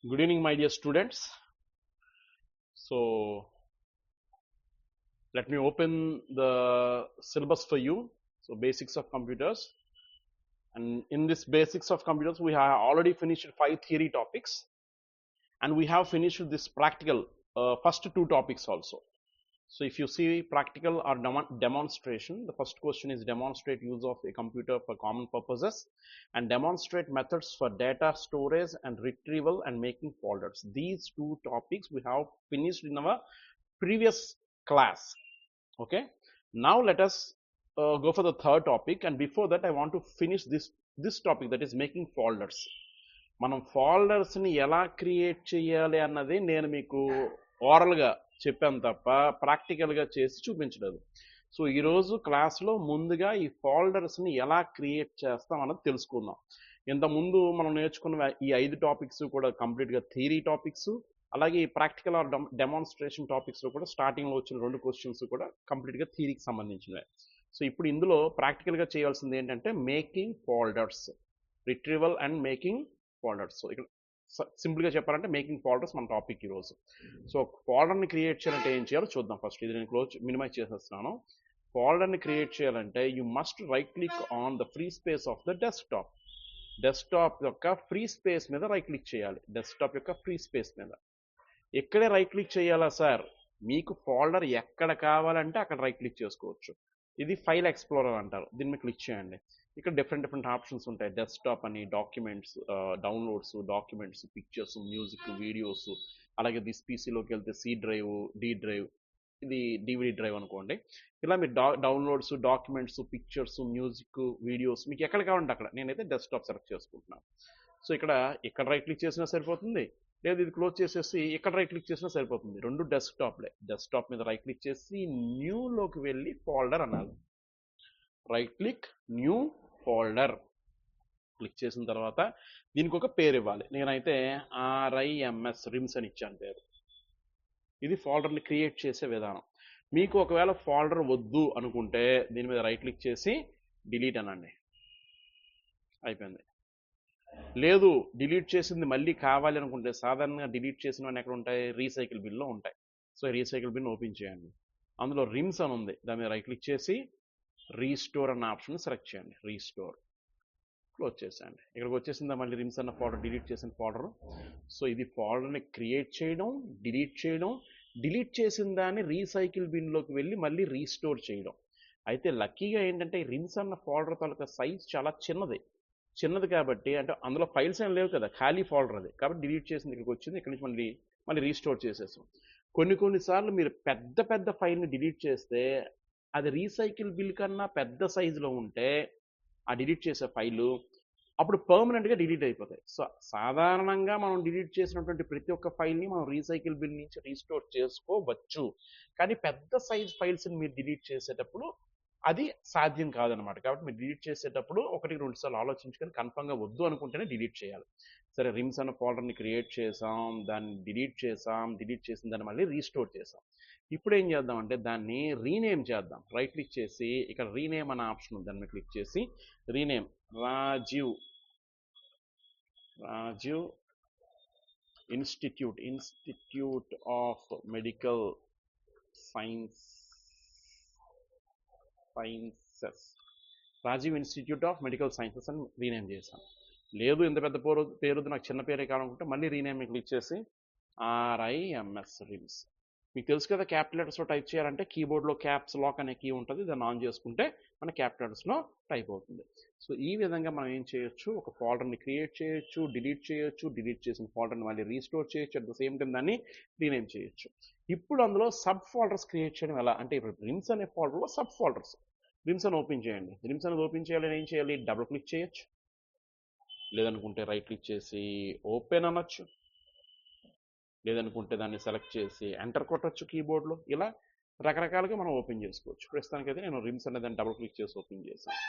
Good evening, my dear students. So, let me open the syllabus for you. So, basics of computers. And in this basics of computers, we have already finished 5 theory topics. And we have finished this practical first 2 topics also. So, if you see practical or demonstration, the first question is demonstrate use of a computer for common purposes and demonstrate methods for data storage and retrieval and making folders. These 2 topics we have finished in our previous class. Okay, now let us go for the third topic, and before that I want to finish this topic, that is making folders. మనం folders ని ఎలా create చేయాలి అన్నది నేను మీకు oral గా చెప్పాను తప్ప ప్రాక్టికల్ గా చేసి చూపించలేదు. సో ఈరోజు క్లాస్లో ముందుగా ఈ ఫోల్డర్స్ ని ఎలా క్రియేట్ చేస్తాం అన్నది తెలుసుకుందాం. ఇంతకుముందు మనం నేర్చుకున్న ఈ 5 టాపిక్స్ కూడా కంప్లీట్ గా థియరీ టాపిక్స్, అలాగే ఈ ప్రాక్టికల్ ఆర్ డెమాన్స్ట్రేషన్ టాపిక్స్ లో కూడా స్టార్టింగ్ లో వచ్చిన 2 క్వశ్చన్స్ కూడా కంప్లీట్ గా థియరీకి సంబంధించినవి. సో ఇప్పుడు ఇందులో ప్రాక్టికల్ గా చేయాల్సింది ఏంటంటే making folders, retrieval and making folders. So ఇక్కడ సింపుల్ గా చెప్పాలంటే మేకింగ్ ఫోల్డర్స్ మన టాపిక్ ఈ రోజు. సో ఫోల్డర్ ని క్రియేట్ చేయాలంటే ఏం చేయాలో చూద్దాం. ఫస్ట్ ఇది నేను క్లోజ్ మినిమైజ్ చేసేస్తున్నాను. ఫోల్డర్ ని క్రియేట్ చేయాలంటే you must right click on the free space of the desktop. Desktop యొక్క ఫ్రీ స్పేస్ మీద రైట్ క్లిక్ చేయాలి. డెస్క్టాప్ యొక్క ఫ్రీ స్పేస్ మీద ఎక్కడే రైట్ క్లిక్ చేయాలా సార్? మీకు ఫోల్డర్ ఎక్కడ కావాలంటే అక్కడ రైట్ క్లిక్ చేసుకోవచ్చు. ఇది ఫైల్ ఎక్స్ప్లోరర్ అంటారు. దీని మీద క్లిక్ చేయండి. ఇక్కడ డిఫరెంట్ ఆప్షన్స్ ఉంటాయి. డెస్క్టాప్ అని, documents, downloads, documents, pictures, music, videos, అలాగే దిస్ పీసీలోకి వెళ్తే సి డ్రైవ్, డి డ్రైవ్, ఇది డివిడి డ్రైవ్ అనుకోండి. ఇలా మీరు downloads, documents, pictures, music, videos మీకు ఎక్కడ కావాలంటే అక్కడ. నేనైతే డెస్క్టాప్ సెలెక్ట్ చేసుకుంటున్నాను. సో ఇక్కడ రైట్ క్లిక్ చేసినా సరిపోతుంది, లేదు ఇది క్లోజ్ చేసేసి ఇక్కడ రైట్ క్లిక్ చేసినా సరిపోతుంది. 2 డెస్క్టాప్లే. డెస్క్టాప్ మీద రైట్ క్లిక్ చేసి న్యూలోకి వెళ్ళి ఫోల్డర్ అనాలి. Right click, new folder click చేసిన తర్వాత దీనికి ఒక పేరు ఇవ్వాలి. నేనైతే RIMS రిమ్స్ అని ఇచ్చాను పేరు. ఇది ఫోల్డర్ని క్రియేట్ చేసే విధానం. మీకు ఒకవేళ ఫోల్డర్ వద్దు అనుకుంటే దీని మీద రైట్ క్లిక్ చేసి డిలీట్ అనండి, అయిపోయింది. లేదు డిలీట్ చేసింది మళ్ళీ కావాలి అనుకుంటే సాధారణంగా డిలీట్ చేసినవన్నీ ఎక్కడ ఉంటాయి? రీసైకిల్ బిన్లో ఉంటాయి. సో రీసైకిల్ బిన్ ఓపెన్ చేయండి. అందులో రిమ్స్ అని ఉంది, దాని మీద రైట్ క్లిక్ చేసి రీస్టోర్ అన్న ఆప్షన్ సెలెక్ట్ చేయండి. రీస్టోర్ క్లోజ్ చేసేయండి. ఇక్కడికి వచ్చేసిందా మళ్ళీ రిమ్స్ అన్న ఫోల్డర్, డిలీట్ చేసిన ఫోల్డర్. సో ఇది ఫోల్డర్ని క్రియేట్ చేయడం, డిలీట్ చేయడం, డిలీట్ చేసిన దాన్ని రీసైకిల్ బిన్లోకి వెళ్ళి మళ్ళీ రీస్టోర్ చేయడం. అయితే లక్కీగా ఏంటంటే రిమ్స్ అన్న ఫోల్డర్ తాలూకా సైజ్ చాలా చిన్నది కాబట్టి, అంటే అందులో ఫైల్స్ ఏం లేవు కదా, ఖాళీ ఫోల్డర్ అది కాబట్టి డిలీట్ చేసింది ఇక్కడికి వచ్చింది. ఇక్కడి నుంచి మళ్ళీ రీస్టోర్ చేసేసాం. కొన్నిసార్లు మీరు పెద్ద ఫైల్ని డిలీట్ చేస్తే అది రీసైకిల్ బిల్ కన్నా పెద్ద సైజులో ఉంటే ఆ డిలీట్ చేసే ఫైలు అప్పుడు పర్మనెంట్గా డిలీట్ అయిపోతాయి. సో సాధారణంగా మనం డిలీట్ చేసినటువంటి ప్రతి ఒక్క ఫైల్ని మనం రీసైకిల్ బిల్ నుంచి రీస్టోర్ చేసుకోవచ్చు. కానీ పెద్ద సైజ్ ఫైల్స్ని మీరు డిలీట్ చేసేటప్పుడు అది సాధ్యం కాదనమాట. కాబట్టి మీరు డిలీట్ చేసేటప్పుడు 1-2 సార్లు ఆలోచించుకొని కన్ఫర్మ్గా వద్దు అనుకుంటేనే డిలీట్ చేయాలి. సరే, రిమ్స్ అన్న ఫోల్డర్ని క్రియేట్ చేసాం, దాన్ని డిలీట్ చేసిన దాన్ని మళ్ళీ రీస్టోర్ చేసాం. ఇప్పుడు ఏం చేద్దామంటే దాన్ని రీనేమ్ చేద్దాం. రైట్ క్లిక్ చేసి ఇక్కడ రీనేమ్ అనే ఆప్షన్ ఉంది, దాని మీద క్లిక్ చేసి rename Rajiv Institute of Medical Sciences, Rajiv Institute of Medical Sciences అని రీనేమ్ చేశాను. లేదు ఇంత పెద్ద పేరు నాకు చిన్న పేరే కావాలనుకుంటే మళ్ళీ రీనేమ్ క్లిక్ చేసి RIMS రిమ్స్. మీకు తెలుసు కదా, క్యాపిటల్ లెటర్స్లో టైప్ చేయాలంటే కీబోర్డ్లో క్యాప్స్ లాక్ అనే కీ ఉంటుంది, దాన్ని ఆన్ చేసుకుంటే మన క్యాపిటల్ లెటర్స్లో టైప్ అవుతుంది. సో ఈ విధంగా మనం ఏం చేయొచ్చు, ఒక ఫోల్డర్ని క్రియేట్ చేయొచ్చు, డిలీట్ చేసిన ఫోల్డర్ని మళ్ళీ రీస్టోర్ చేయొచ్చు, అట్ ద సేమ్ టైం దాన్ని రీనేమ్ చేయొచ్చు. ఇప్పుడు అందులో సబ్ ఫోల్డర్స్ క్రియేట్ చేయడం ఎలా అంటే, ఇప్పుడు రిమ్స్ అనే ఫోల్డర్లో సబ్ ఫోల్డర్స్. రిమ్స్ అని ఓపెన్ చేయండి. రిమ్స్ అనేది ఓపెన్ చేయాలని ఏం చేయాలి? డబుల్ క్లిక్ చేయొచ్చు, లేదనుకుంటే రైట్ క్లిక్ చేసి ఓపెన్ అనొచ్చు, లేదనుకుంటే దాన్ని సెలెక్ట్ చేసి ఎంటర్ కొట్టచ్చు కీబోర్డ్లో. ఇలా రకరకాలుగా మనం ఓపెన్ చేసుకోవచ్చు. ప్రస్తుతానికైతే నేను రిమ్స్ అనే దాన్ని డబుల్ క్లిక్ చేసి ఓపెన్ చేశాను.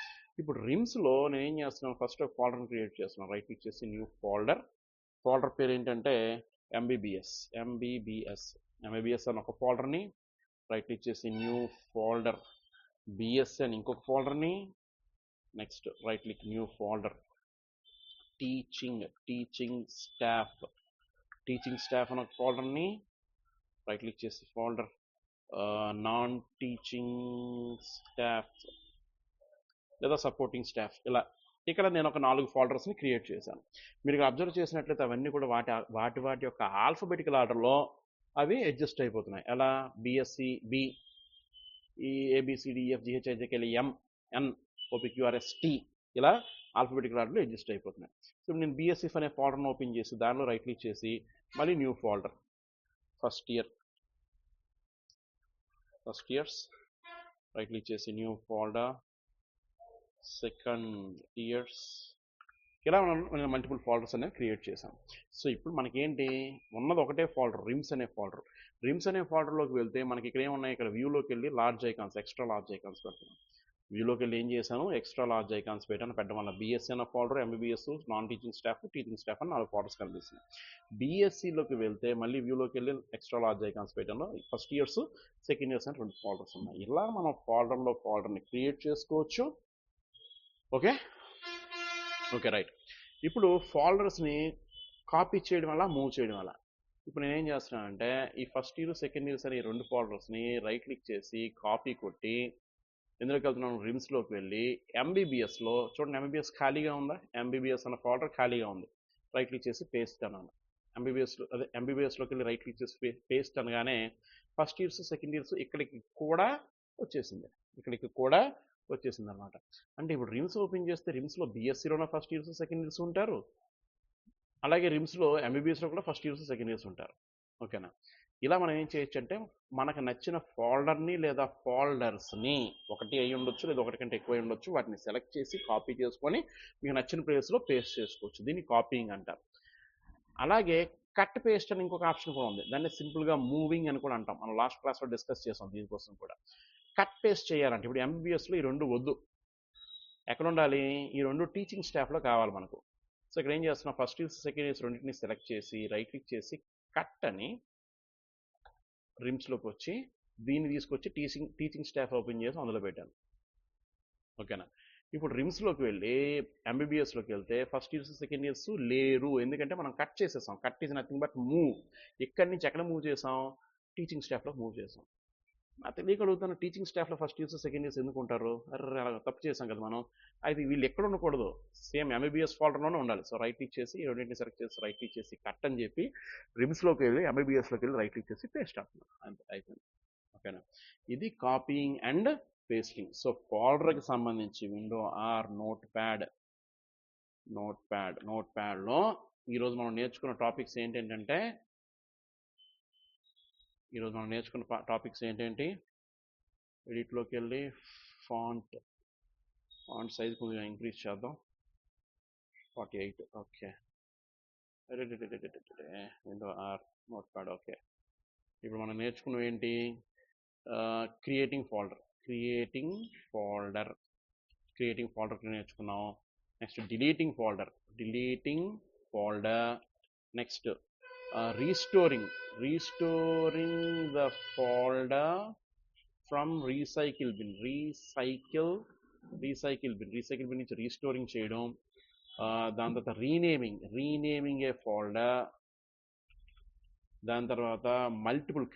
ఇప్పుడు రిమ్స్లో నేను ఏం చేస్తున్నాను, ఫస్ట్ ఒక ఫోల్డర్ని క్రియేట్ చేస్తున్నాను. రైట్ క్లిక్ చేసి న్యూ ఫోల్డర్ పేరు ఏంటంటే MBBS అని ఒక ఫోల్డర్ని, రైట్ క్లిక్ చేసి న్యూ ఫోల్డర్, BS అని ఇంకొక ఫోల్డర్ని, next right click new folder teaching staff teaching staff అనే ఫోల్డర్ని రైట్ క్లిక్ చేసి ఫోల్డర్ నాన్ టీచింగ్ స్టాఫ్ లేదా సపోర్టింగ్ స్టాఫ్ ఇలా ఇక్కడ నేను ఒక 4 ఫోల్డర్స్ని క్రియేట్ చేశాను. మీరు అబ్జర్వ్ చేసినట్లయితే అవన్నీ కూడా వాటి యొక్క ఆల్ఫబెటికల్ ఆర్డర్లో అవి అడ్జస్ట్ అయిపోతున్నాయి. ఎలా బిఎస్సి బి ఈ ABCDEFGHIJKL MN OPQRST ఇలా ఆల్ఫబెటికల్ ఆర్డర్లో అడ్జస్ట్ అయిపోతున్నాయి. సో నేను బిఎస్సిఫ్ అనే ఫోల్డర్ని ఓపెన్ చేసి దానిలో రైట్ క్లిక్ చేసి మళ్ళీ new folder first years right click చేసి న్యూ ఫోల్డర్ సెకండ్ ఇయర్స్ ఇలా మనం మల్టిపుల్ ఫోల్డర్స్ అనేవి క్రియేట్ చేసాం. సో ఇప్పుడు మనకేంటి ఉన్నది ఒకటే ఫోల్డర్ రిమ్స్ అనే ఫోల్డర్లోకి వెళ్తే మనకి ఇక్కడ ఏమున్నాయి, ఇక్కడ వ్యూలోకి వెళ్ళి large icons extra large icons పెడుతున్నాం. వ్యూలోకి వెళ్ళి ఏం చేశాను, ఎక్స్ట్రా లార్జ్ ఐకాన్స్ పెట్టడం వల్ల బిఎస్సి అన్న folder, MBBS, non teaching staff, teaching staff అని 4 ఫోల్డర్స్ కనిపిస్తుంది. బిఎస్సిలోకి వెళ్తే మళ్ళీ వ్యూలోకి వెళ్ళి ఎక్స్ట్రా లార్జ్ ఐకాన్స్ పెట్టడంలో ఫస్ట్ ఇయర్స్ సెకండ్ ఇయర్స్ అని 2 ఫోల్డర్స్ ఉన్నాయి. ఇలా మనం ఫోల్డర్ని క్రియేట్ చేసుకోవచ్చు. Okay right. ఇప్పుడు ఫోల్డర్స్ని కాపీ చేయడం వల్ల మూవ్ చేయడం వల్ల ఇప్పుడు నేనేం చేస్తున్నానంటే ఈ ఫస్ట్ ఇయర్ సెకండ్ ఇయర్స్ అని 2 ఫోల్డర్స్ని రైట్ క్లిక్ చేసి కాపీ కొట్టి ఎందులోకి వెళ్తున్నాను, రిమ్స్లోకి వెళ్ళి ఎంబీబీఎస్లో చూడండి, ఎంబీబీఎస్ ఖాళీగా ఉందా, ఎంబీబీఎస్ అన్న ఫోల్డర్ ఖాళీగా ఉంది. రైట్ క్లిక్ చేసి పేస్ట్ అన్నాను. ఎంబీబీఎస్లోకి వెళ్ళి రైట్ క్లిక్ చేసి పేస్ట్ అనగానే ఫస్ట్ ఇయర్స్ సెకండ్ ఇయర్స్ ఇక్కడికి కూడా వచ్చేసింది అనమాట. అంటే ఇప్పుడు రిమ్స్ ఓపెన్ చేస్తే రిమ్స్లో బిఎస్సిలోనే ఫస్ట్ ఇయర్స్ సెకండ్ ఇయర్స్ ఉంటారు, అలాగే రిమ్స్లో ఎంబీబీఎస్లో కూడా ఫస్ట్ ఇయర్స్ సెకండ్ ఇయర్స్ ఉంటారు. ఓకేనా. ఇలా మనం ఏం చేయొచ్చు అంటే మనకు నచ్చిన ఫోల్డర్ని లేదా ఫోల్డర్స్ని ఒకటి అయి ఉండొచ్చు లేదా ఒకటి కంటే ఎక్కువ ఉండొచ్చు, వాటిని సెలెక్ట్ చేసి కాపీ చేసుకొని మీకు నచ్చిన ప్లేస్లో పేస్ట్ చేసుకోవచ్చు. దీన్ని కాపీయింగ్ అంటారు. అలాగే కట్ పేస్ట్ అని ఇంకొక ఆప్షన్ కూడా ఉంది, దాన్ని సింపుల్గా మూవింగ్ అని కూడా అంటాం. మనం లాస్ట్ క్లాస్లో డిస్కస్ చేసాం దీనికోసం కూడా. కట్ పేస్ట్ చేయాలంటే ఇప్పుడు ఎంబీబీఎస్లో ఈ 2 వద్దు, ఎక్కడ ఉండాలి, ఈ 2 టీచింగ్ స్టాఫ్లో కావాలి మనకు. సో ఇక్కడ ఏం చేస్తున్నాం, ఫస్ట్ ఇయర్స్ సెకండ్ ఇయర్స్ రెండింటిని సెలెక్ట్ చేసి రైట్ క్లిక్ చేసి కట్ అని రిమ్స్లోకి వచ్చి దీన్ని తీసుకొచ్చి టీచింగ్ స్టాఫ్ ఓపెన్ చేసి అందులో పెట్టాను. ఓకేనా. ఇప్పుడు రిమ్స్లోకి వెళ్ళి ఎంబీబీఎస్లోకి వెళ్తే ఫస్ట్ ఇయర్స్ సెకండ్ ఇయర్స్ లేరు, ఎందుకంటే మనం కట్ చేసేసాం. Cut is nothing but move. ఇక్కడి నుంచి ఎక్కడ మూవ్ చేసాం, టీచింగ్ స్టాఫ్లో మూవ్ చేసాం. తెలియక అడుగుతాను, టీచింగ్ స్టాఫ్లో ఫస్ట్ ఇయర్స్ సెకండ్ ఇయర్స్ ఎందుకు ఉంటారు, అరే అలా తప్పు చేసాం కదా మనం. అయితే వీళ్ళు ఎక్కడ ఉండకూడదు, సేమ్ ఎంబీబీఎస్ ఫోల్డర్లోనే ఉండాలి. సో రైట్ క్లిక్ చేసి ఈ రెండింటిని సెలెక్ట్ చేసి రైట్ క్లిక్ చేసి కట్ అని చెప్పి రిమ్స్లోకి వెళ్ళి ఎంబీబీఎస్లోకి వెళ్ళి రైట్ క్లిక్ చేసి పేస్ట్ అంటున్నాను, అంతే అయిపోయింది. ఓకేనా. ఇది కాపీయింగ్ అండ్ పేస్టింగ్. సో ఫోల్డర్కి సంబంధించి విండో ఆర్ నోట్ ప్యాడ్లో ఈరోజు మనం నేర్చుకున్న టాపిక్స్ ఏంటంటే ఎడిట్లోకి వెళ్ళి ఫాంట్ సైజ్ కొంచెం ఇంక్రీజ్ చేద్దాం, 48. Okay, window or notepad. Okay, ఇప్పుడు మనం నేర్చుకున్నవి ఏంటి, క్రియేటింగ్ ఫోల్డర్ నేర్చుకున్నాం. Next deleting folder. Next restoring the folder from recycle bin నుంచి రీస్టోరింగ్ చేయడం. దాని తర్వాత రీనేమింగ్ ఏ ఫోల్డర్. దాని తర్వాత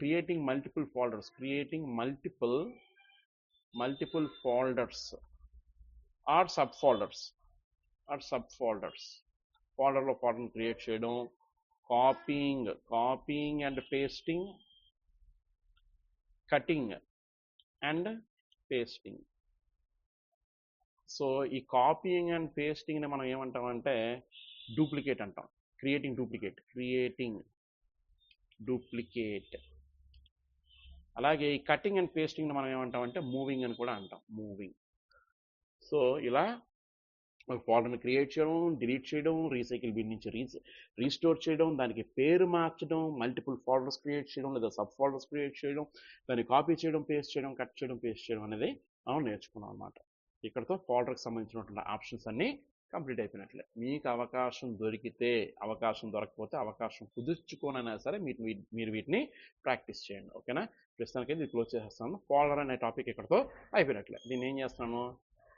creating multiple folders or sub folders ఫోల్డర్లో ఫోల్డర్ని క్రియేట్ చేయడం. కాపీయింగ్ అండ్ పేస్టింగ్, కటింగ్ అండ్ పేస్టింగ్. సో ఈ కాపీయింగ్ అండ్ పేస్టింగ్ని మనం ఏమంటామంటే డూప్లికేట్ అంటాం. Creating duplicate. అలాగే ఈ కటింగ్ అండ్ పేస్టింగ్ని మనం ఏమంటామంటే మూవింగ్ అని కూడా అంటాం, మూవింగ్. సో ఇలా ఫోల్డర్ని క్రియేట్ చేయడం, డిలీట్ చేయడం, రీసైకిల్ బిన్ నుంచి రీస్టోర్ చేయడం, దానికి పేరు మార్చడం, మల్టిపుల్ ఫోల్డర్స్ క్రియేట్ చేయడం లేదా సబ్ ఫోల్డర్స్ క్రియేట్ చేయడం, దాన్ని కాపీ చేయడం, పేస్ట్ చేయడం, కట్ చేయడం, పేస్ట్ చేయడం అనేది మనం నేర్చుకున్నాం అన్నమాట. ఇక్కడతో ఫోల్డర్కి సంబంధించినటువంటి ఆప్షన్స్ అన్నీ కంప్లీట్ అయిపోయినట్లే. మీకు అవకాశం దొరకకపోతే అవకాశం కుదుర్చుకోనైనా సరే మీరు వీటిని ప్రాక్టీస్ చేయండి. ఓకేనా. ప్రస్తుతానికి ఇది క్లోజ్ చేసేస్తాను. ఫోల్డర్ అనే టాపిక్ ఇక్కడతో అయిపోయినట్లే. దీన్ని ఏం చేస్తున్నాను,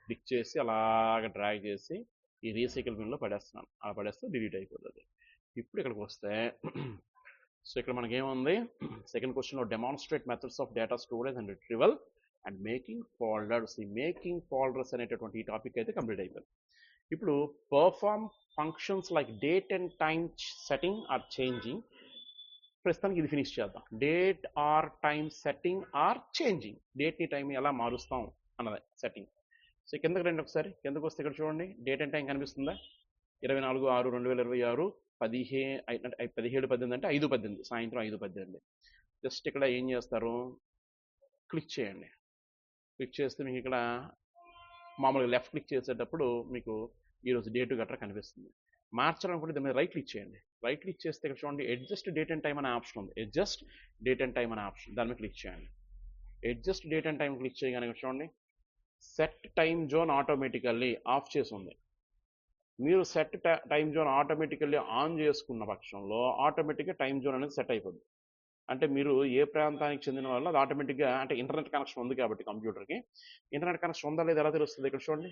క్లిక్ చేసి అలాగ డ్రాగ్ చేసి ఈ రీసైకిల్ బిన్లో పడేస్తున్నాను. అలా పడేస్తే డిలీట్ అయిపోతుంది. ఇప్పుడు ఇక్కడికి వస్తే సో ఇక్కడ మనకి ఏముంది, సెకండ్ క్వశ్చన్లో demonstrate methods of data storage and retrieval and making folders. ఈ మేకింగ్ ఫోల్డర్స్ అనేటటువంటి ఈ టాపిక్ అయితే కంప్లీట్ అయిపోయింది. ఇప్పుడు perform functions like date and time setting or changing. ప్రస్తుతానికి ఇది ఫినిష్ చేద్దాం. Date or time setting or changing. డేట్ని టైంని ఎలా మారుస్తాం అన్నది సెట్టింగ్. సో కిందకి రండి ఒకసారి. కిందకు వస్తే ఇక్కడ చూడండి, డేట్ అండ్ టైం కనిపిస్తుందా? 24/6/2026 17/18 అంటే 5:18 సాయంత్రం 5:18. జస్ట్ ఇక్కడ ఏం చేస్తారు, క్లిక్ చేయండి. క్లిక్ చేస్తే మీకు ఇక్కడ మామూలుగా లెఫ్ట్ క్లిక్ చేసేటప్పుడు మీకు ఈరోజు డేటు గట్రా కనిపిస్తుంది. మార్చాలనుకుంటే దాని మీద రైట్ క్లిక్ చేయండి. రైట్ క్లిక్ చేస్తే ఇక్కడ చూడండి అడ్జస్ట్ డేట్ అండ్ టైం అనే ఆప్షన్ ఉంది. అడ్జస్ట్ డేట్ అండ్ టైం అనే ఆప్షన్, దాని మీద క్లిక్ చేయండి. Adjust date and time click చేయగానే ఇక్కడ చూడండి set time zone automatically of చేసి ఉంది. మీరు set time zone automatically on చేసుకున్న పక్షంలో ఆటోమేటిక్గా టైం జోన్ అనేది సెట్ అయిపోద్ది. అంటే మీరు ఏ ప్రాంతానికి చెందిన వాళ్ళు అది ఆటోమేటిక్గా, అంటే ఇంటర్నెట్ కనెక్షన్ ఉంది కాబట్టి కంప్యూటర్కి, ఇంటర్నెట్ కనెక్షన్ ఉందా లేదా ఎలా తెలుస్తుంది? ఇక్కడ చూడండి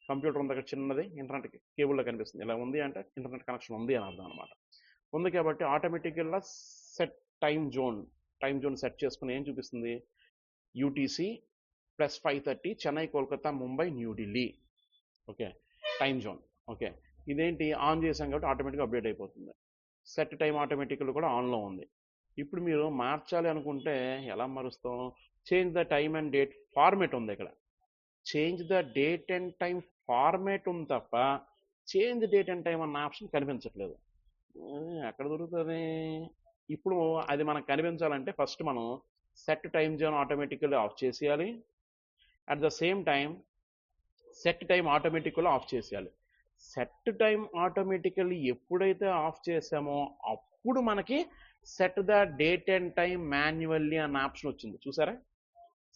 కంప్యూటర్ ఉంది, అక్కడ చిన్నది ఇంటర్నెట్ కేబుల్లో కనిపిస్తుంది. ఇలా ఉంది అంటే ఇంటర్నెట్ కనెక్షన్ ఉంది అని అర్థం అనమాట. ఉంది కాబట్టి ఆటోమేటిక్గా సెట్ టైం జోన్ సెట్ చేసుకుని ఏం చూపిస్తుంది, UTC +5:30 Chennai, Kolkata, Mumbai, New Delhi. Okay, time zone. Okay, ఇదేంటి ఆన్ చేసాం కాబట్టి ఆటోమేటిక్గా అప్డేట్ అయిపోతుంది. సెట్ టైం ఆటోమేటిక్గా కూడా ఆన్లో ఉంది. ఇప్పుడు మీరు మార్చాలి అనుకుంటే ఎలా మారుస్తాం? Change the time and date format ఉంది ఇక్కడ. Change the date and time format ఉంది తప్ప చేంజ్ డేట్ అండ్ టైం అన్న ఆప్షన్ కనిపించట్లేదు. ఎక్కడ దొరుకుతుంది? ఇప్పుడు అది మనకు కనిపించాలంటే ఫస్ట్ మనం set time zone automatically off చేసేయాలి. At the same time set time automatically off చేసేయాలి. సెట్ టైం ఆటోమేటికల్లీ ఎప్పుడైతే ఆఫ్ చేసామో అప్పుడు మనకి set the date and time manually అన్న ఆప్షన్ వచ్చింది. చూసారా?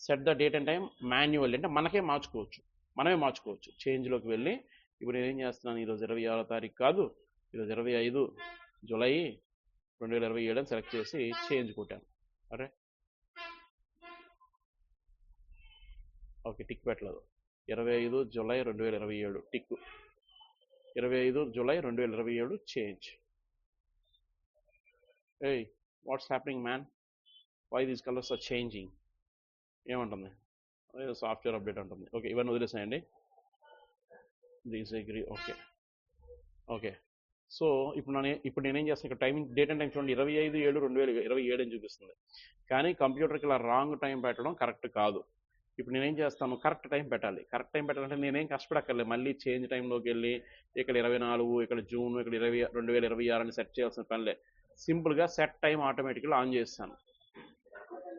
Set the date and time manually అంటే మనమే మార్చుకోవచ్చు. చేంజ్లోకి వెళ్ళి ఇప్పుడు నేనేం చేస్తున్నాను, ఈరోజు 26వ తారీఖు కాదు, ఈరోజు 25 జూలై 2027 అని సెలెక్ట్ చేసి చేంజ్ కొట్టాను. అరే ఓకే, టిక్ పెట్టలేదు. 25 July 2027 tick. 25 July 2027 change. Hey, what's happening, man? Why these colors are changing? ఏమంటుంది? సాఫ్ట్వేర్ అప్డేట్ ఉంటుంది. ఓకే, ఇవన్నీ వదిలేసాయండి. డిసగ్రీ. ఓకే. సో ఇప్పుడు నేనేం చేస్తాను, ఇక్కడ టైమింగ్ డేట్ అండ్ టైం చూడండి 25/7/2027 అని చూపిస్తుంది. కానీ కంప్యూటర్కి ఇలా రాంగ్ టైం పెట్టడం కరెక్ట్ కాదు. ఇప్పుడు నేనేం చేస్తాను, కరెక్ట్ టైం పెట్టాలి. కరెక్ట్ టైం పెట్టాలంటే నేనేం కష్టపడక్కర్లేదు. మళ్ళీ చేంజ్ టైంలోకి వెళ్ళి ఇక్కడ 24, ఇక్కడ జూన్, ఇక్కడ 2026 అని సెట్ చేయాల్సిన పనిలే. సింపుల్గా సెట్ టైం ఆటోమేటిక్గా ఆన్ చేస్తాను.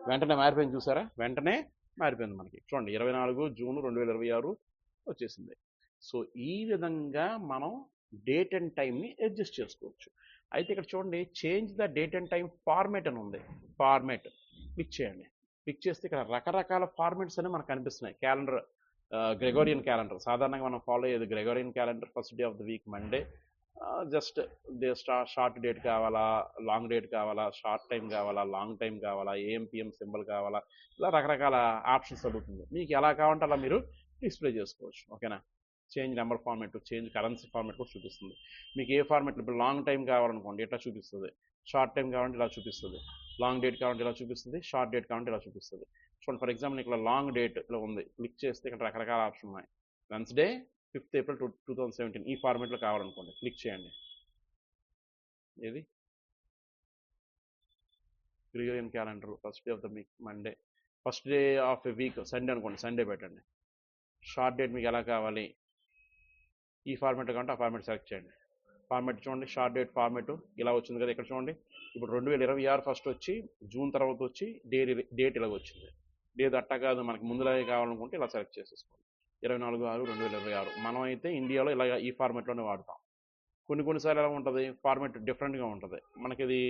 వెంటనే మారిపోయింది. చూసారా? వెంటనే మారిపోయింది మనకి. చూడండి 24 జూన్ 2026 వచ్చేసింది. సో ఈ విధంగా మనం డేట్ అండ్ టైంని అడ్జస్ట్ చేసుకోవచ్చు. అయితే ఇక్కడ చూడండి change the date and time format అని ఉంది. ఫార్మేట్ క్లిక్ చేయండి. క్లిక్ చేస్తే ఇక్కడ రకరకాల ఫార్మేట్స్ అనేవి మనకు కనిపిస్తున్నాయి. క్యాలెండర్, గ్రెగోరియన్ క్యాలెండర్, సాధారణంగా మనం ఫాలో అయ్యేది Gregorian calendar, first day of the week Monday. Just short date కావాలా, లాంగ్ డేట్ కావాలా, షార్ట్ టైం కావాలా, లాంగ్ టైం కావాలా, ఏఎంపిఎం సింబల్ కావాలా, ఇలా రకరకాల ఆప్షన్స్ అడుగుతుంది. మీకు ఎలా కావాలంటే అలా మీరు డిస్ప్లే చేసుకోవచ్చు. ఓకేనా? Change number format, change currency format కూడా చూపిస్తుంది. మీకు ఏ ఫార్మేట్, ఇప్పుడు లాంగ్ టైం కావాలనుకోండి ఇట్లా చూపిస్తుంది, షార్ట్ టైం కావాలంటే ఇలా చూపిస్తుంది, లాంగ్ డేట్ కావాలంటే ఇలా చూపిస్తుంది, షార్ట్ డేట్ కావాలంటే ఇలా చూపిస్తుంది. చూడండి ఫర్ ఎగ్జాంపుల్ ఇక్కడ లాంగ్ డేట్ ఇలా ఉంది. క్లిక్ చేస్తే ఇక్కడ రకరకాల ఆప్షన్ ఉన్నాయి. వెన్స్డే 5th April 2017 ఈ ఫార్మేట్లో కావాలనుకోండి క్లిక్ చేయండి. ఏది Gregorian calendar, first day of the week Monday, first day of a week Sunday అనుకోండి, సండే పెట్టండి. షార్ట్ డేట్ మీకు ఎలా కావాలి, ఈ ఫార్మేట్ కావాలంటే ఆ ఫార్మేట్ సెలెక్ట్ చేయండి. ఫార్మేట్ చూడండి, షార్ట్ డేట్ ఫార్మేట్ ఇలా వచ్చింది కదా. ఇక్కడ చూడండి ఇప్పుడు 2026 ఫస్ట్ వచ్చి జూన్ తర్వాత వచ్చి డేట్ ఇలా వచ్చింది. డేట్ అట్టా కాదు, మనకి ముందులాగే కావాలనుకుంటే ఇలా సెలెక్ట్ చేసేసుకోండి. 24/6/2026. మనం అయితే ఇండియాలో ఇలా ఈ ఫార్మేట్లోనే వాడతాం. కొన్నిసార్లు ఎలా ఉంటుంది, ఫార్మేట్ డిఫరెంట్గా ఉంటుంది. మనకి ఇది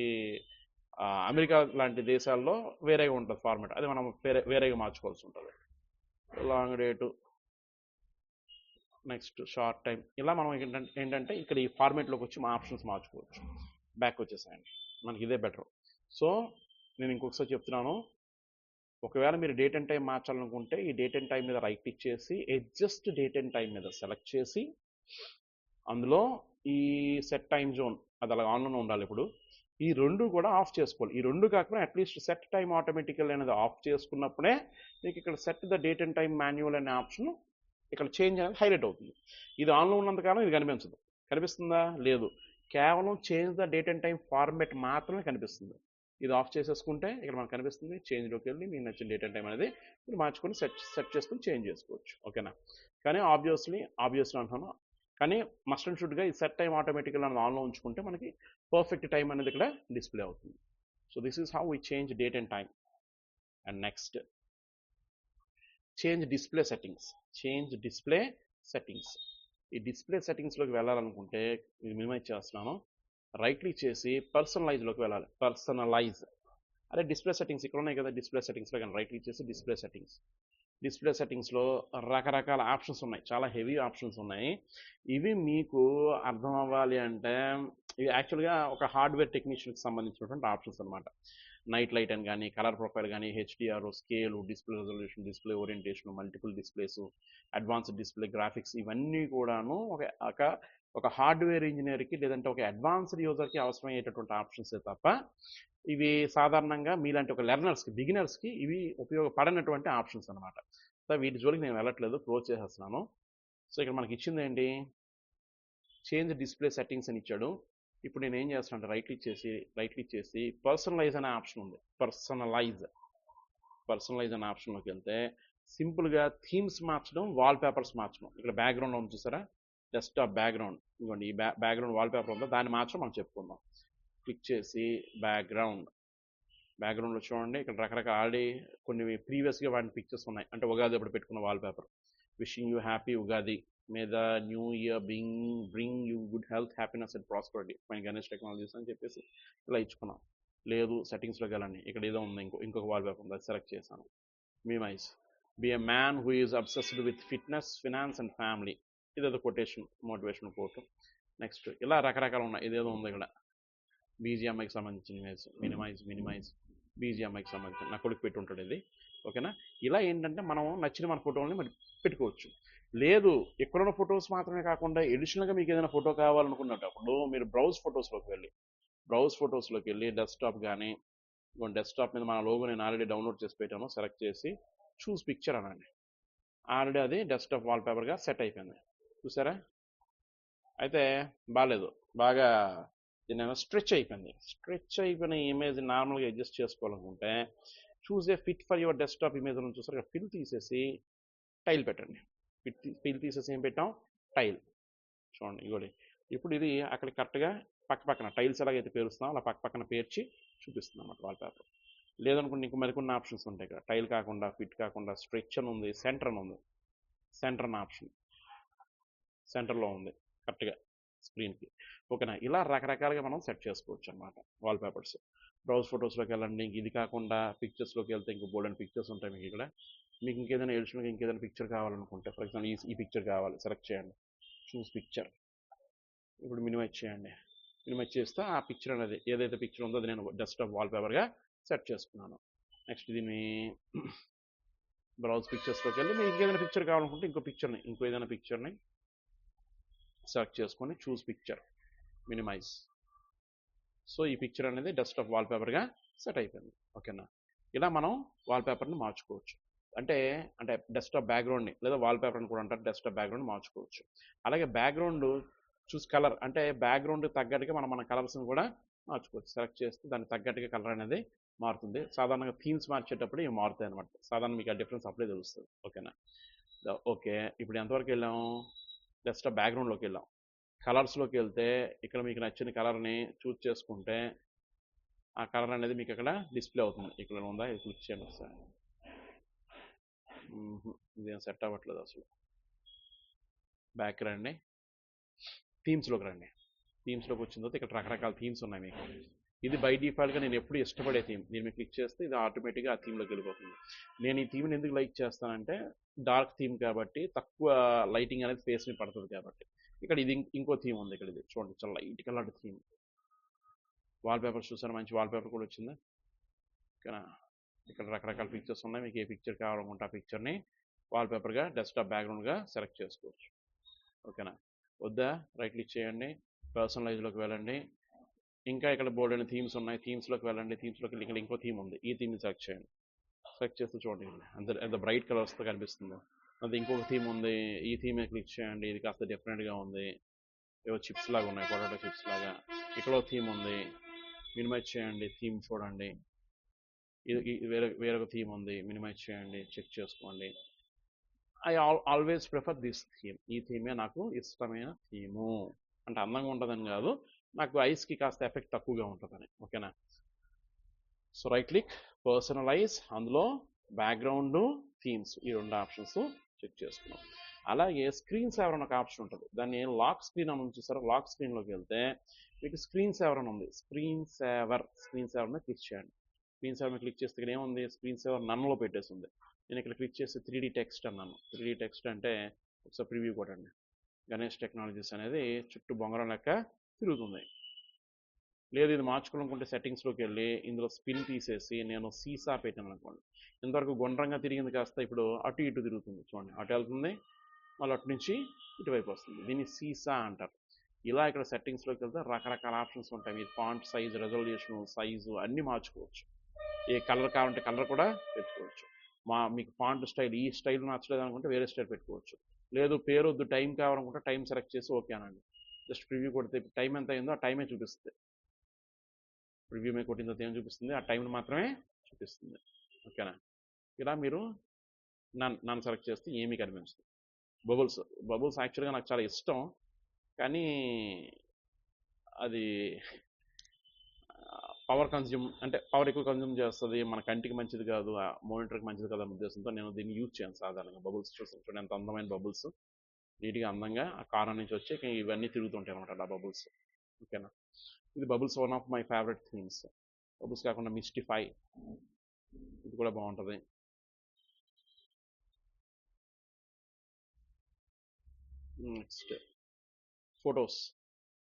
అమెరికా లాంటి దేశాల్లో వేరేగా ఉంటుంది ఫార్మేట్, అది మనం వేరేగా మార్చుకోవాల్సి ఉంటుంది. Long date, next short time, ఇలా మనం ఏంటంటే ఇక్కడ ఈ ఫార్మేట్లోకి వచ్చి మా ఆప్షన్స్ మార్చుకోవచ్చు. బ్యాక్ వచ్చేసాయండి, మనకి ఇదే బెటర్. సో నేను ఇంకొకసారి చెప్తున్నాను, ఒకవేళ మీరు డేట్ అండ్ టైం మార్చాలనుకుంటే ఈ డేట్ అండ్ టైం మీద రైట్ క్లిక్ చేసి అడ్జస్ట్ డేట్ అండ్ టైం మీద సెలెక్ట్ చేసి అందులో ఈ సెట్ టైం జోన్ అది అలా ఆన్లోనే ఉండాలి. ఇప్పుడు ఈ రెండు కూడా ఆఫ్ చేసుకోవాలి. ఈ రెండు కాకపోయినా అట్లీస్ట్ సెట్ టైం ఆటోమేటికల్ అనేది ఆఫ్ చేసుకున్నప్పుడే మీకు ఇక్కడ set the date and time manual అనే ఆప్షన్ ఇక్కడ చేంజ్ అనేది హైలైట్ అవుతుంది. ఇది ఆన్లో ఉన్నంతకాలం ఇది కనిపించదు. కనిపిస్తుందా? లేదు. కేవలం change the date and time format మాత్రమే కనిపిస్తుంది. ఇది ఆఫ్ చేసేసుకుంటే ఇక్కడ మనకు కనిపిస్తుంది. చేంజ్లోకి వెళ్ళి మీకు నచ్చిన డేట్ అండ్ టైం అనేది మీరు మార్చుకొని సెట్ చేసుకుని చేంజ్ చేసుకోవచ్చు. ఓకేనా? కానీ ఆబ్వియస్లీ అంటున్నాను, కానీ మస్ట్ అండ్ షుడ్గా ఈ సెట్ టైం ఆటోమేటికల్ అనేది ఆన్లో ఉంచుకుంటే మనకి పర్ఫెక్ట్ టైం అనేది ఇక్కడ డిస్ప్లే అవుతుంది. So this is how we change date and time. And next change display settings. ఈ డిస్ప్లే సెట్టింగ్స్లోకి వెళ్ళాలనుకుంటే ఇది మినిమైజ్ చేస్తున్నాను. రైట్ క్లిక్ చేసి పర్సనలైజ్లోకి వెళ్ళాలి. పర్సనలైజ్ అదే డిస్ప్లే సెట్టింగ్స్ ఇక్కడ ఉన్నాయి కదా, డిస్ప్లే సెట్టింగ్స్లో కానీ రైట్ క్లిక్ చేసి డిస్ప్లే సెట్టింగ్స్లో రకరకాల ఆప్షన్స్ ఉన్నాయి, చాలా హెవీ ఆప్షన్స్ ఉన్నాయి. ఇవి మీకు అర్థం అవ్వాలి అంటే ఇవి యాక్చువల్గా ఒక హార్డ్వేర్ టెక్నీషియన్కి సంబంధించినటువంటి ఆప్షన్స్ అనమాట. నైట్ లైట్ అని కానీ, కలర్ ప్రొఫైల్ కానీ, HDR, scale, display resolution, display orientation, multiple displays, advanced display graphics, ఇవన్నీ కూడాను ఒక హార్డ్వేర్ ఇంజనీర్కి లేదంటే ఒక అడ్వాన్స్డ్ యూజర్కి అవసరమయ్యేటటువంటి ఆప్షన్సే తప్ప ఇవి సాధారణంగా మీలాంటి ఒక లెర్నర్స్కి, బిగినర్స్కి ఇవి ఉపయోగపడనటువంటి ఆప్షన్స్ అనమాట. సో వీటి జోలికి నేను వెళ్ళట్లేదు, క్లోజ్ చేసేస్తున్నాను. సో ఇక్కడ మనకి ఇచ్చింది ఏంటి? చేంజ్ డిస్ప్లే సెట్టింగ్స్ అని ఇచ్చాడు. ఇప్పుడు నేను ఏం చేస్తాను అంటే రైట్ క్లిక్ చేసి పర్సనలైజ్ అనే ఆప్షన్ ఉంది. పర్సనలైజ్ అనే ఆప్షన్లోకి వెళ్తే సింపుల్గా థీమ్స్ మార్చడం, వాల్ పేపర్స్ మార్చడం. ఇక్కడ బ్యాక్గ్రౌండ్ ఉంది చూసారా, డెస్క్టాప్ బ్యాక్గ్రౌండ్, ఇవ్వండి ఈ బ్యాక్గ్రౌండ్ వాల్ పేపర్ ఉందో దాన్ని మాత్రం మనం చెప్పుకుందాం. క్లిక్ చేసి బ్యాక్గ్రౌండ్లో చూడండి, ఇక్కడ రకరకాల ఆల్రెడీ కొన్ని ప్రీవియస్గా వాటి పిక్చర్స్ ఉన్నాయి. అంటే ఉగాది అప్పుడు పెట్టుకున్న wall paper, wishing you happy Ugadi, may the new year bring you good health, happiness and prosperity, my Ganesh technologies అని చెప్పేసి ఇలా ఇచ్చుకున్నాం. లేదు సెట్టింగ్స్లోకి వెళ్ళండి, ఇక్కడ ఏదో ఉంది, ఇంకొక వాల్ పేపర్ ఉంది, అది సెలెక్ట్ చేశాను. Minimise. Be a man who is obsessed with fitness, finance and family, ఇదేదో కొటేషన్, మోటివేషన్ కోట్. నెక్స్ట్ ఇలా రకరకాలు ఉన్నాయి. ఇదేదో ఉంది ఇక్కడ బీజిఎంఐకి సంబంధించిన ఇమేజ్, మినిమైజ్ బీజిఎంఐకి సంబంధించిన, నా కొడుకు పెట్టి ఉంటాడు ఇది. ఓకేనా? ఇలా ఏంటంటే మనం నచ్చిన మన ఫోటోలని మరి పెట్టుకోవచ్చు. లేదు ఎక్కడున్న ఫొటోస్ మాత్రమే కాకుండా ఎడిషనల్గా మీకు ఏదైనా ఫోటో కావాలనుకున్నప్పుడు మీరు బ్రౌజ్ ఫొటోస్లోకి వెళ్ళి డెస్క్టాప్ కానీ, డెస్క్టాప్ మీద మన లోగో నేను ఆల్రెడీ డౌన్లోడ్ చేసి పెట్టాను, సెలెక్ట్ చేసి చూస్ పిక్చర్ అనండి. ఆల్రెడీ అది డెస్క్టాప్ వాల్పేపర్గా సెట్ అయిపోయింది. చూసారా? అయితే బాగాలేదు, బాగా దీని స్ట్రెచ్ అయిపోయిన ఇమేజ్ నార్మల్గా అడ్జస్ట్ చేసుకోవాలనుకుంటే choose a fit for your desktop image అని చూసారు. ఫిల్ తీసేసి టైల్ పెట్టండి. ఫిల్ తీసేసి ఏం పెట్టాం? టైల్. చూడండి ఇగోడి. ఇప్పుడు ఇది అక్కడ కరెక్ట్గా పక్కన టైల్స్ ఎలాగైతే పేరుస్తాం అలా పక్కన పేర్చి చూపిస్తుంది అన్నమాట వాల్పేపర్. లేదనుకుంటే ఇంకో మరికొన్ని ఆప్షన్స్ ఉంటాయి ఇక్కడ. టైల్ కాకుండా, ఫిట్ కాకుండా స్ట్రెచ్ అని ఉంది, సెంటర్ అని ఉంది. సెంటర్ అన్న ఆప్షన్ సెంటర్లో ఉంది కరెక్ట్గా స్క్రీన్కి. ఓకేనా? ఇలా రకరకాలుగా మనం సెట్ చేసుకోవచ్చు అనమాట వాల్పేపర్స్. బ్రౌజ్ ఫొటోస్లోకి వెళ్ళండి. ఇది కాకుండా పిక్చర్స్లోకి వెళ్తే ఇంకో బోల్డెన్ పిక్చర్స్ ఉంటాయి మీకు ఇక్కడ. మీకు ఇంకేదైనా ఎడిషనల్గా ఇంకేదైనా పిక్చర్ కావాలనుకుంటే, ఫర్ ఎగ్జాంపుల్ ఈ పిక్చర్ కావాలి, సెలెక్ట్ చేయండి, చూస్ పిక్చర్. ఇప్పుడు మినిమైజ్ చేయండి. మినిమైజ్ చేస్తే ఆ పిక్చర్ అనేది ఏదైతే పిక్చర్ ఉందో అది నేను డెస్క్టాప్ వాల్పేపర్గా సెట్ చేసుకున్నాను. నెక్స్ట్ దీన్ని బ్రౌజ్ పిక్చర్స్లోకి వెళ్ళి మీకు ఇంకేదైనా పిక్చర్ కావాలనుకుంటే ఇంకో ఏదైనా పిక్చర్ని సెలెక్ట్ చేసుకొని చూస్ పిక్చర్, మినిమైజ్. సో ఈ పిక్చర్ అనేది డెస్క్టాప్ వాల్పేపర్గా సెట్ అయిపోయింది. ఓకేనా? ఇలా మనం వాల్పేపర్ని మార్చుకోవచ్చు. అంటే డెస్క్టాప్ బ్యాక్గ్రౌండ్ని లేదా వాల్పేపర్ని కూడా అంటారు, డెస్క్టాప్ బ్యాక్గ్రౌండ్ మార్చుకోవచ్చు. అలాగే బ్యాక్గ్రౌండ్ చూస్ కలర్, అంటే బ్యాక్గ్రౌండ్ తగ్గట్టుగా మన కలర్స్ని కూడా మార్చుకోవచ్చు. సెలెక్ట్ చేస్తే దానికి తగ్గట్టుగా కలర్ అనేది మారుతుంది. సాధారణంగా థీమ్స్ మార్చేటప్పుడు ఇవి మారుతాయి అనమాట. సాధారణంగా మీకు ఆ డిఫరెన్స్ అప్పుడే తెలుస్తుంది. ఓకేనా? ఓకే, ఇప్పుడు ఎంతవరకు వెళ్ళాం? డెస్క్టాప్ బ్యాక్గ్రౌండ్లోకి వెళ్ళాం. కలర్స్లోకి వెళ్తే ఇక్కడ మీకు నచ్చిన కలర్ని చూస్ చేసుకుంటే ఆ కలర్ అనేది మీకు అక్కడ డిస్ప్లే అవుతుంది. ఇక్కడ ఉందా? ఇది క్లిక్ చేయండి ఒకసారి. ఇదేం సెట్ అవ్వట్లేదు అసలు. బ్యాక్ రండి, థీమ్స్లోకి రండి. థీమ్స్లోకి వచ్చిన తర్వాత ఇక్కడ రకరకాల థీమ్స్ ఉన్నాయి మీకు. ఇది బై డిఫాల్ట్గా నేను ఎప్పుడు ఇష్టపడే థీమ్. దీన్ని మీరు క్లిక్ చేస్తే ఇది ఆటోమేటిక్గా ఆ థీమ్లోకి వెళ్ళిపోతుంది. నేను ఈ థీమ్ని ఎందుకు లైక్ చేస్తానంటే డార్క్ థీమ్ కాబట్టి, తక్కువ లైటింగ్ అనేది ఫేస్ మీద పడుతుంది కాబట్టి. ఇక్కడ ఇది ఇంకో థీమ్ ఉంది. ఇక్కడ ఇది చూడండి, చాలా లైట్ కలర్ థీమ్. వాల్పేపర్స్ చూసారు, మంచి వాల్పేపర్ కూడా వచ్చింది. ఇక్కడ రకరకాల పిక్చర్స్ ఉన్నాయి. మీకు ఏ పిక్చర్ కావాలనుకుంటే ఆ పిక్చర్ని వాల్పేపర్గా డెస్క్టాప్ బ్యాక్గ్రౌండ్గా సెలెక్ట్ చేసుకోవచ్చు. ఓకేనా? వద్దా? రైట్ క్లిక్ చేయండి, పర్సనలైజ్లోకి వెళ్ళండి. ఇంకా ఇక్కడ బోర్డు అనే థీమ్స్ ఉన్నాయి. థీమ్స్లోకి వెళ్ళండి. థీమ్స్లోకి వెళ్ళి ఇక్కడ ఇంకో థీమ్ ఉంది. ఈ థీమ్ని సెలెక్ట్ చేయండి. సెలెక్ట్ చేస్తే చూడండి ఎంత బ్రైట్ కలర్స్తో కనిపిస్తుందో. అది ఇంకొక థీమ్ ఉంది. ఈ థీమ్ క్లిక్ చేయండి. ఇది కాస్త డిఫరెంట్గా ఉంది. ఏవో చిప్స్ లాగా ఉన్నాయి, పొటాటో చిప్స్ లాగా. ఇక్కడ థీమ్ ఉంది. మినిమైజ్ చేయండి, థీమ్ చూడండి. ఇది వేరొక థీమ్ ఉంది. మినిమైజ్ చేయండి, చెక్ చేసుకోండి. I always prefer this theme. ఈ థీమే నాకు ఇష్టమైన థీము. అంటే అందంగా ఉంటుందని కాదు, నాకు ఐస్కి కాస్త ఎఫెక్ట్ తక్కువగా ఉంటుందని. ఓకేనా? సో రైట్ క్లిక్, పర్సనలైజ్, అందులో బ్యాక్గ్రౌండ్, థీమ్స్, ఈ 2 ఆప్షన్స్ చెక్ చేసుకున్నాం. అలాగే స్క్రీన్ సేవర్ అని ఒక ఆప్షన్ ఉంటుంది. దాన్ని లాక్ స్క్రీన్ అని చూసారా? లాక్ స్క్రీన్లోకి వెళ్తే మీకు స్క్రీన్ సేవర్ అని ఉంది. స్క్రీన్ సేవర్ని క్లిక్ చేయండి. స్క్రీన్ సేవర్ని క్లిక్ చేస్తే ఇక్కడ ఏముంది? స్క్రీన్ సేవర్ నన్లో పెట్టేసి ఉంది. నేను ఇక్కడ క్లిక్ చేసి 3D టెక్స్ట్ అన్నాను. 3D టెక్స్ట్ అంటే ఒకసారి ప్రివ్యూ కొట్టండి. గణేష్ టెక్నాలజీస్ అనేది చుట్టూ బొంగరం లెక్క తిరుగుతుంది. లేదు ఇది మార్చుకోవాలనుకుంటే సెట్టింగ్స్లోకి వెళ్ళి ఇందులో స్పిన్ తీసేసి నేను సీసా పెట్టాను అనుకోండి. ఇంతవరకు గుండ్రంగా తిరిగింది కాస్త ఇప్పుడు అటు ఇటు తిరుగుతుంది. చూడండి, అటు వెళ్తుంది, మళ్ళీ అటు నుంచి ఇటువైపు వస్తుంది. దీన్ని సీసా అంటారు. ఇలా ఇక్కడ సెట్టింగ్స్లోకి వెళ్తే రకరకాల ఆప్షన్స్ ఉంటాయి. మీరు ఫాంట్ సైజ్, రెజల్యూషన్, సైజు అన్నీ మార్చుకోవచ్చు. ఏ కలర్ కావాలంటే కలర్ కూడా పెట్టుకోవచ్చు. మీకు ఫాంట్ స్టైల్, ఈ స్టైల్ నచ్చలేదు అనుకుంటే వేరే స్టైల్ పెట్టుకోవచ్చు. లేదు పేరు వద్దు, టైం కావాలనుకుంటే టైం సెలెక్ట్ చేసి ఓకే అనండి. జస్ట్ ప్రివ్యూ కొడితే టైం ఎంత అయిందో ఆ టైమే చూపిస్తుంది. ప్రివ్యూ మీద కొట్టిన తర్వాత ఏం చూపిస్తుంది? ఆ టైంని మాత్రమే చూపిస్తుంది. ఓకేనా? ఇలా మీరు నన్ను సెలెక్ట్ చేస్తే ఏమీ కనిపించదు. బబుల్స్ యాక్చువల్గా నాకు చాలా ఇష్టం, కానీ అది పవర్ ఎక్కువ కన్జ్యూమ్ చేస్తుంది, మన కంటికి మంచిది కాదు, మానిటర్కి మంచిది కాదు అనే ఉద్దేశంతో నేను దీన్ని యూజ్ చేయను. సాధారణంగా బబుల్స్ చూడండి ఎంత అందమైన బబుల్స్, నీట్గా అందంగా ఆ కారం నుంచి వచ్చి ఇవన్నీ తిరుగుతుంటాయి అనమాట ఆ బబుల్స్. ఓకేనా? ఇది bubbles one of my favourite themes. Bubbles కాకుండా మిస్టిఫై, ఇది కూడా బాగుంటుంది. Next photos.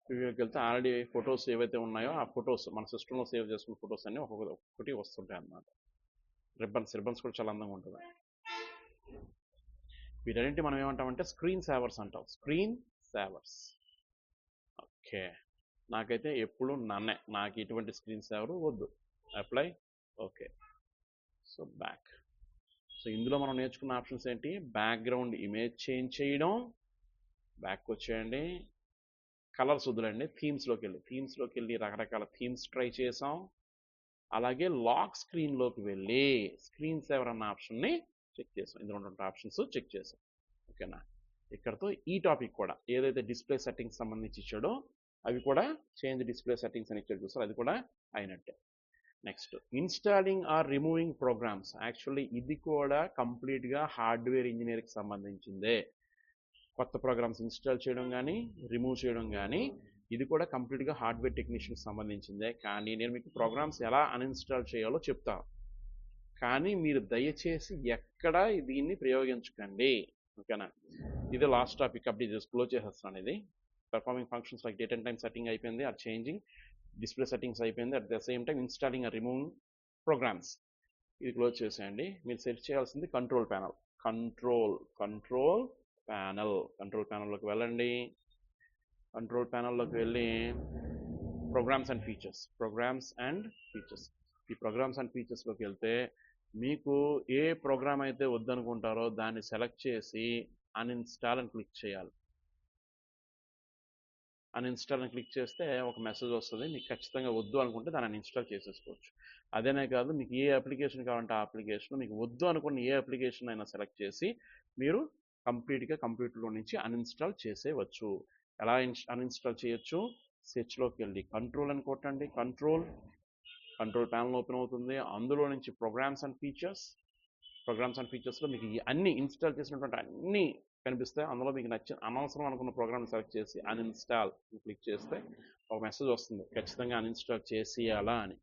ప్రివ్యూకి వెళ్తే ఆల్రెడీ ఫొటోస్ ఏవైతే ఉన్నాయో ఆ ఫొటోస్ మన సిస్టంలో సేవ్ చేసుకున్న ఫొటోస్ అన్నీ ఒక్కొక్కటి వస్తుంటాయి అన్నమాట. రిబ్బన్స్ కూడా చాలా అందంగా ఉంటుంది. వీటన్నింటి మనం ఏమంటామంటే స్క్రీన్ సేవర్స్ అంటాం. Screen savours. ఓకే, నాకైతే ఎప్పుడు నాకు ఇటువంటి స్క్రీన్ సేవర్ వద్దు. Apply, okay. So back. So ఇందులో మనం నేర్చుకున్న ఆప్షన్స్ ఏంటి? బ్యాక్గ్రౌండ్ ఇమేజ్ చేంజ్ చేయడం, బ్యాక్ వచ్చేయండి. కలర్స్ వద్దులండి, థీమ్స్లోకి వెళ్ళి రకరకాల థీమ్స్ ట్రై చేసాం. అలాగే లాక్ స్క్రీన్లోకి వెళ్ళి స్క్రీన్ సేవర్ అన్న ఆప్షన్ని చెక్ చేసాం. ఇందులో ఉన్న ఆప్షన్స్ చెక్ చేసాం. ఓకేనా? ఇక్కడతో ఈ టాపిక్ కూడా ఏదైతే డిస్ప్లే సెట్టింగ్స్ సంబంధించి ఇచ్చాడో అవి కూడా చేంజ్ డిస్ప్లే సెట్టింగ్స్ అని ఇచ్చాడు చూస్తారు, అది కూడా అయినట్టే. Next installing or removing programs. Actually ఇది కూడా కంప్లీట్గా హార్డ్వేర్ ఇంజనీర్కి సంబంధించిందే. కొత్త ప్రోగ్రామ్స్ ఇన్స్టాల్ చేయడం కానీ రిమూవ్ చేయడం కానీ ఇది కూడా కంప్లీట్గా హార్డ్వేర్ టెక్నీషియన్కి సంబంధించిందే. కానీ నేను మీకు ప్రోగ్రామ్స్ ఎలా అన్ఇన్స్టాల్ చేయాలో చెప్తాను, కానీ మీరు దయచేసి ఎక్కడ దీన్ని ప్రయోగించకండి. ఓకేనా? ఇది లాస్ట్ టాపిక్, అప్డేట్ క్లోజ్ చేసేస్తాను. ఇది performing functions like date and time setting అయిపోయింది, ఆర్ చేంజింగ్ డిస్ప్లే సెట్టింగ్స్ అయిపోయింది. At the same time installing or removing programs, ఇది క్లోజ్ చేసేయండి. మీరు సెట్ చేయాల్సింది కంట్రోల్ ప్యానల్. కంట్రోల్ ప్యానల్లోకి వెళ్ళండి. కంట్రోల్ ప్యానల్లోకి వెళ్ళి ప్రోగ్రామ్స్ అండ్ ఫీచర్స్. ఈ ప్రోగ్రామ్స్ అండ్ ఫీచర్స్లోకి వెళ్తే మీకు ఏ ప్రోగ్రామ్ అయితే వద్దనుకుంటారో దాన్ని సెలెక్ట్ చేసి అన్ఇన్స్టాల్ అని క్లిక్ చేయాలి. అన్ఇన్స్టాల్ అని క్లిక్ చేస్తే ఒక మెసేజ్ వస్తుంది. మీకు ఖచ్చితంగా వద్దు అనుకుంటే దాన్ని అన్ఇన్స్టాల్ చేసేసుకోవచ్చు. అదేనే కాదు, మీకు ఏ అప్లికేషన్ కావాలంటే ఆ అప్లికేషన్, మీకు వద్దు అనుకున్న ఏ అప్లికేషన్ అయినా సెలెక్ట్ చేసి మీరు కంప్లీట్గా కంప్యూటర్లో నుంచి అన్ఇన్స్టాల్ చేసేయవచ్చు. ఎలా అన్ఇన్స్టాల్ చేయొచ్చు? సెర్చ్లోకి వెళ్ళి కంట్రోల్ అని కొట్టండి. కంట్రోల్ ప్యానల్ ఓపెన్ అవుతుంది. అందులో నుంచి ప్రోగ్రామ్స్ అండ్ ఫీచర్స్లో మీకు అన్ని ఇన్స్టాల్ చేసినటువంటి అన్నీ కనిపిస్తాయి. అందులో మీకు నచ్చిన అనవసరం అనుకున్న ప్రోగ్రామ్ సెలెక్ట్ చేసి అన్ఇన్స్టాల్ క్లిక్ చేస్తే ఒక మెసేజ్ వస్తుంది, ఖచ్చితంగా అన్ఇన్స్టాల్ చేసేయాలా అని.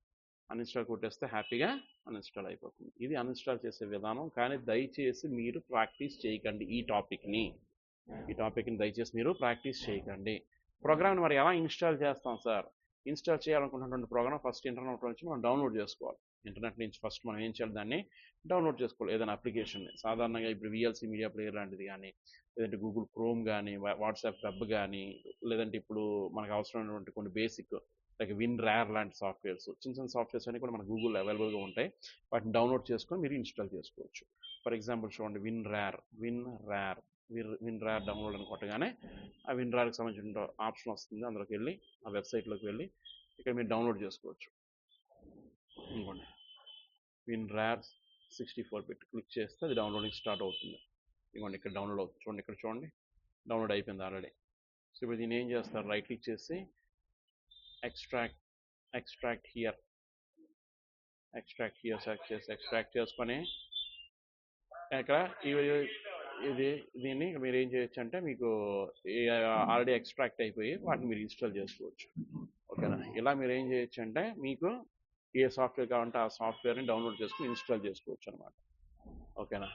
అన్ఇన్స్టాల్ కొట్టేస్తే హ్యాపీగా అన్ఇన్స్టాల్ అయిపోతుంది. ఇది అన్ఇన్స్టాల్ చేసే విధానం. కానీ దయచేసి మీరు ప్రాక్టీస్ చేయకండి ఈ టాపిక్ని దయచేసి మీరు ప్రాక్టీస్ చేయకండి. ప్రోగ్రామ్ని మరి ఎలా ఇన్స్టాల్ చేస్తాం సార్? ఇన్స్టాల్ చేయాలనుకున్నటువంటి ప్రోగ్రామ్ ఫస్ట్ ఇంటర్నెట్ నుంచి మనం డౌన్లోడ్ చేసుకోవాలి. ఇంటర్నెట్ నుంచి ఫస్ట్ మనం ఏం చేయాలి? దాన్ని డౌన్లోడ్ చేసుకోవాలి. ఏదైనా అప్లికేషన్ని సాధారణంగా ఇప్పుడు VLC మీడియా ప్లేయర్ లాంటిది కానీ, లేదంటే గూగుల్ క్రోమ్ కానీ, వాట్సాప్ వెబ్ కానీ, లేదంటే ఇప్పుడు మనకు అవసరమైనటువంటి కొన్ని బేసిక్ లైక్ WinRAR లాంటి సాఫ్ట్వేర్స్, చిన్న చిన్న సాఫ్ట్వేర్స్ అన్ని కూడా మన గూగుల్ అవైలబుల్గా ఉంటాయి. వాటిని డౌన్లోడ్ చేసుకొని మీరు ఇన్స్టాల్ చేసుకోవచ్చు. ఫర్ ఎగ్జాంపుల్ చూడండి, WinRAR డౌన్లోడ్ అని కొట్టగానే ఆ WinRARకి సంబంధించిన ఆప్షన్ వస్తుంది. అందులోకి వెళ్ళి ఆ వెబ్సైట్లోకి వెళ్ళి ఇక్కడ మీరు డౌన్లోడ్ చేసుకోవచ్చు. ఇంకోండి WinRAR 64 బిట్ క్లిక్ చేస్తే అది డౌన్లోడింగ్ స్టార్ట్ అవుతుంది. ఇదిగోండి ఇక్కడ డౌన్లోడ్ అవుతుంది. చూడండి, ఇక్కడ చూడండి డౌన్లోడ్ అయిపోయింది ఆల్రెడీ. సో ఇప్పుడు దీన్ని ఏం చేస్తారు, రైట్ క్లిక్ చేసి ఎక్స్ట్రాక్ట్ హియర్ సెలెక్ట్ చేసి ఎక్స్ట్రాక్ట్ చేసుకొని ఇక్కడ దీన్ని మీరు ఏం చేయొచ్చు అంటే మీకు ఆల్రెడీ ఎక్స్ట్రాక్ట్ అయిపోయి వాటిని మీరు ఇన్స్టాల్ చేసుకోవచ్చు. ఓకేనా, ఇలా మీరు ఏం చేయొచ్చు అంటే మీకు ఏ సాఫ్ట్వేర్ కావాలంటే ఆ సాఫ్ట్వేర్ని డౌన్లోడ్ చేసుకుని ఇన్స్టాల్ చేసుకోవచ్చు అనమాట. ఓకేనా,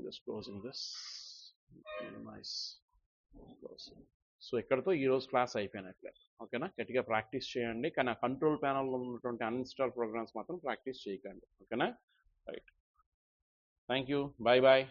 just closing this, nice, closing. So ఇక్కడతో ఈరోజు క్లాస్ అయిపోయినట్లే. ఓకేనా, గట్టిగా ప్రాక్టీస్ చేయండి, కానీ ఆ కంట్రోల్ ప్యానల్లో ఉన్నటువంటి అన్ఇన్స్టాల్ ప్రోగ్రామ్స్ మాత్రం ప్రాక్టీస్ చేయకండి. ఓకేనా, right, thank you, bye bye.